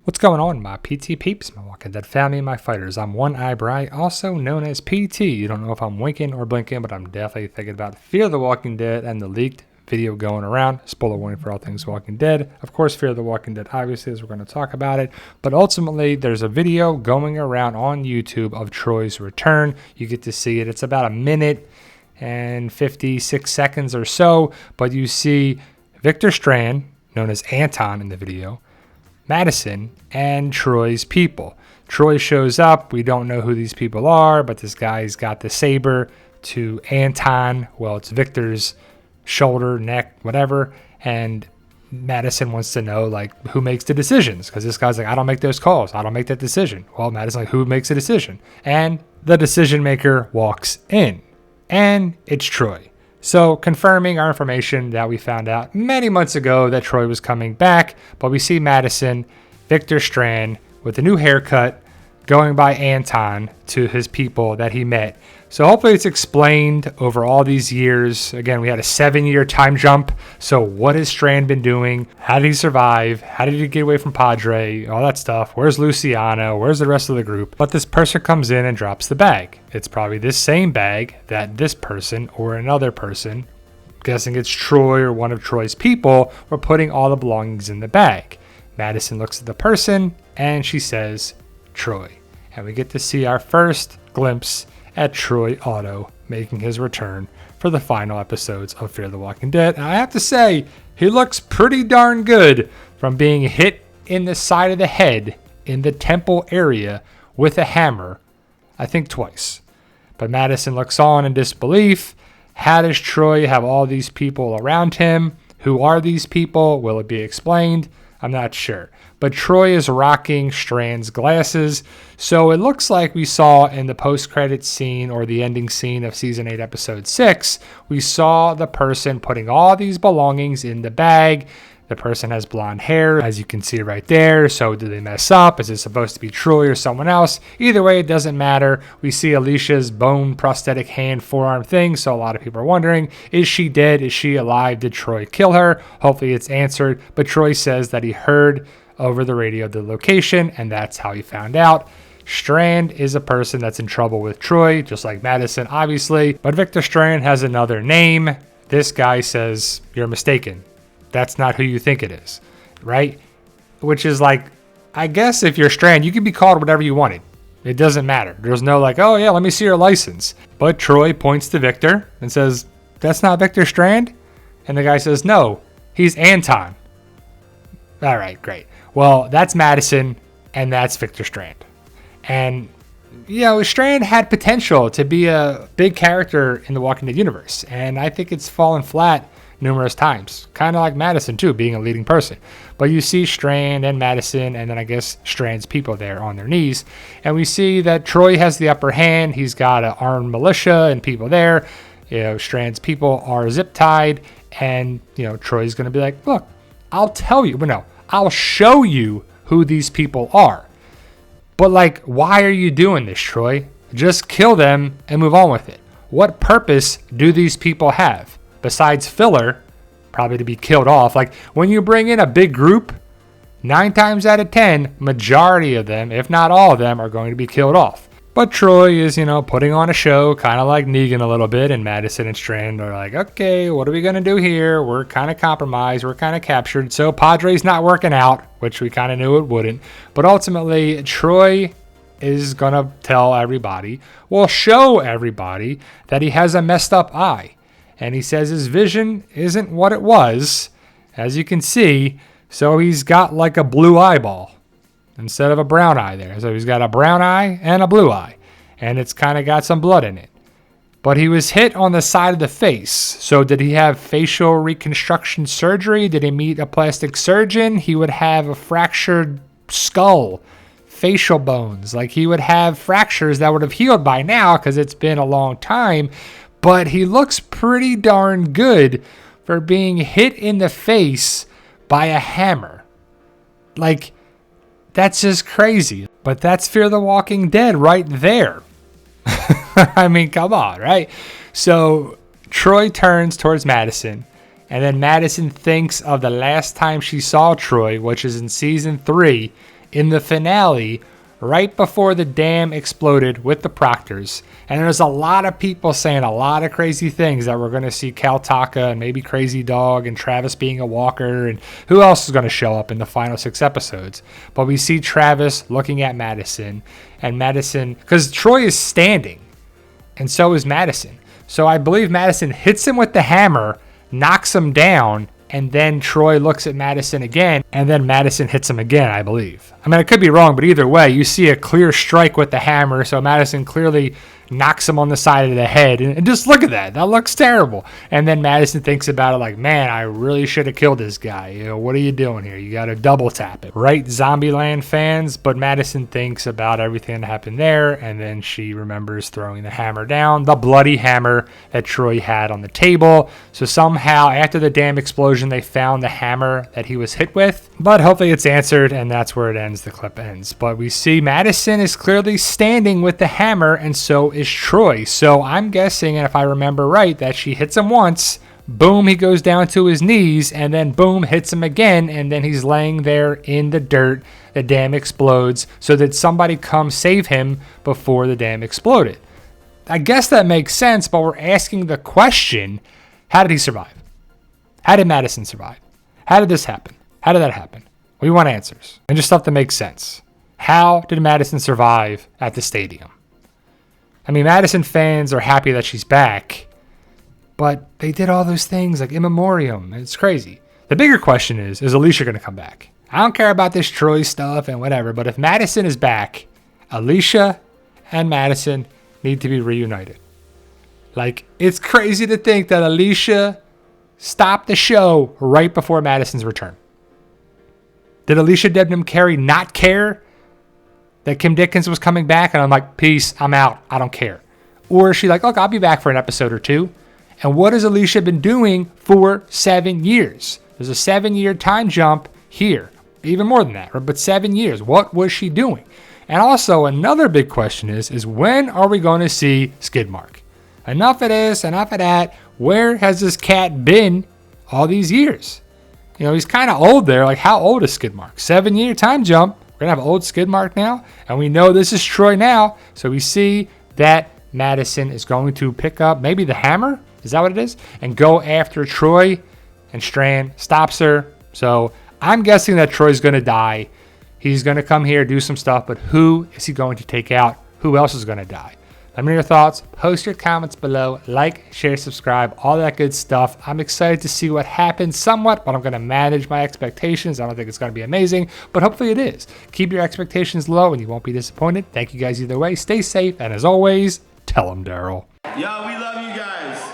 What's going on, my PT peeps, my Walking Dead family, and my fighters? I'm One Eye Bry, also known as PT. You don't know if I'm winking or blinking, but I'm definitely thinking about Fear the Walking Dead and the leaked video going around. Spoiler warning for all things Walking Dead. Of course, Fear the Walking Dead, obviously, as we're going to talk about it. But ultimately, there's a video going around on YouTube of Troy's return. You get to see it. It's about a minute and 56 seconds or so. But you see Victor Strand, known as Anton in the video, Madison, and Troy's people. Troy shows up. We don't know who these people are, but this guy's got the saber to Anton. Well, it's Victor's shoulder, neck, whatever. And Madison wants to know, like, who makes the decisions? Because this guy's like, I don't make those calls. I don't make that decision. Well, Madison's like, who makes the decision? And the decision maker walks in. And it's Troy. So confirming our information that we found out many months ago that Troy was coming back, but we see Madison, Victor Strand, with a new haircut, going by Anton to his people that he met. So hopefully it's explained over all these years. Again, we had a 7-year time jump. So what has Strand been doing? How did he survive? How did he get away from Padre? All that stuff. Where's Luciano? Where's the rest of the group? But this person comes in and drops the bag. It's probably this same bag that this person or another person, guessing it's Troy or one of Troy's people, were putting all the belongings in the bag. Madison looks at the person and she says, Troy. And we get to see our first glimpse at Troy Otto making his return for the final episodes of Fear the Walking Dead. And I have to say, he looks pretty darn good from being hit in the side of the head in the temple area with a hammer, I think twice. But Madison looks on in disbelief. How does Troy have all these people around him? Who are these people? Will it be explained? I'm not sure. But Troy is rocking Strand's glasses. So it looks like we saw in the post-credits scene or the ending scene of Season 8, Episode 6, we saw the person putting all these belongings in the bag. The person has blonde hair, as you can see right there. So did they mess up? Is it supposed to be Troy or someone else? Either way, it doesn't matter. We see Alicia's bone prosthetic hand forearm thing. So a lot of people are wondering, is she dead? Is she alive? Did Troy kill her? Hopefully it's answered. But Troy says that he heard over the radio the location, and that's how he found out. Strand is a person that's in trouble with Troy, just like Madison, obviously. But Victor Strand has another name. This guy says, you're mistaken. That's not who you think it is, right? Which is like, I guess if you're Strand, you can be called whatever you wanted. It doesn't matter. There's no like, oh yeah, let me see your license. But Troy points to Victor and says, that's not Victor Strand? And the guy says, no, he's Anton. All right, great. Well, that's Madison and that's Victor Strand. And, you know, Strand had potential to be a big character in the Walking Dead universe. And I think it's fallen flat numerous times. Kind of like Madison, too, being a leading person. But you see Strand and Madison, and then I guess Strand's people there on their knees. And we see that Troy has the upper hand. He's got an armed militia and people there. You know, Strand's people are zip-tied. And, you know, Troy's going to be like, look, I'll tell you. But no, I'll show you who these people are. But, like, why are you doing this, Troy? Just kill them and move on with it. What purpose do these people have? Besides filler, probably to be killed off. Like, when you bring in a big group, 9 times out of 10, majority of them, if not all of them, are going to be killed off. But Troy is, you know, putting on a show, kind of like Negan a little bit, and Madison and Strand are like, okay, what are we going to do here? We're kind of compromised. We're kind of captured. So Padre's not working out, which we kind of knew it wouldn't. But ultimately, Troy is going to tell everybody, well, show everybody that he has a messed up eye. And he says his vision isn't what it was, as you can see. So he's got like a blue eyeball instead of a brown eye there. So he's got a brown eye and a blue eye. And it's kind of got some blood in it. But he was hit on the side of the face. So did he have facial reconstruction surgery? Did he meet a plastic surgeon? He would have a fractured skull, facial bones. Like he would have fractures that would have healed by now because it's been a long time. But he looks pretty darn good for being hit in the face by a hammer. Like, that's just crazy. But that's Fear the Walking Dead right there. I mean, come on, right? So Troy turns towards Madison. And then Madison thinks of the last time she saw Troy, which is in Season 3. in the finale right before the dam exploded with the Proctors. And there's a lot of people saying a lot of crazy things that we're going to see Cal Taka and maybe Crazy Dog and Travis being a walker, and who else is going to show up in the final 6 episodes. But we see Travis looking at Madison, and Madison, because Troy is standing and so is Madison. So I believe Madison hits him with the hammer, knocks him down, and then Troy looks at Madison again, and then Madison hits him again, I believe. I mean, I could be wrong, but either way, you see a clear strike with the hammer, so Madison clearly knocks him on the side of the head. And just look at that. That looks terrible. And then Madison thinks about it like, man, I really should have killed this guy. You know, what are you doing here? You got to double tap it. Right, Zombieland fans? But Madison thinks about everything that happened there, and then she remembers throwing the hammer down, the bloody hammer that Troy had on the table. So somehow, after the dam explosion, they found the hammer that he was hit with. But hopefully it's answered, and that's where it ends. The clip ends. But we see Madison is clearly standing with the hammer, and so is Troy. So I'm guessing, and if I remember right, that she hits him once, boom, he goes down to his knees, and then boom, hits him again, and then he's laying there in the dirt. The dam explodes so that somebody come save him before the dam exploded. I guess that makes sense, but we're asking the question, how did he survive? How did Madison survive? How did this happen? How did that happen? We want answers and just stuff that makes sense. How did Madison survive at the stadium? I mean, Madison fans are happy that she's back, but they did all those things like in memoriam. It's crazy. The bigger question is Alicia going to come back? I don't care about this Troy stuff and whatever, but if Madison is back, Alicia and Madison need to be reunited. Like, it's crazy to think that Alicia stopped the show right before Madison's return. Did Alicia Debnam Carey not care that Kim Dickens was coming back? And I'm like, peace, I'm out, I don't care. Or is she like, look, I'll be back for an episode or two. And what has Alicia been doing for 7 years? There's a 7-year time jump here. Even more than that, right? But 7 years. What was she doing? And also another big question is when are we going to see Skidmark? Enough of this, enough of that. Where has this cat been all these years? You know, he's kind of old there. Like, how old is Skidmark? 7-year time jump. We're going to have old Skidmark now. And we know this is Troy now. So we see that Madison is going to pick up maybe the hammer. Is that what it is? And go after Troy. And Strand stops her. So I'm guessing that Troy's going to die. He's going to come here, do some stuff. But who is he going to take out? Who else is going to die? Let me know your thoughts. Post your comments below. Like, share, subscribe, all that good stuff. I'm excited to see what happens somewhat, but I'm going to manage my expectations. I don't think it's going to be amazing, but hopefully it is. Keep your expectations low and you won't be disappointed. Thank you guys either way. Stay safe, and as always, tell them Daryl. Yo, we love you guys.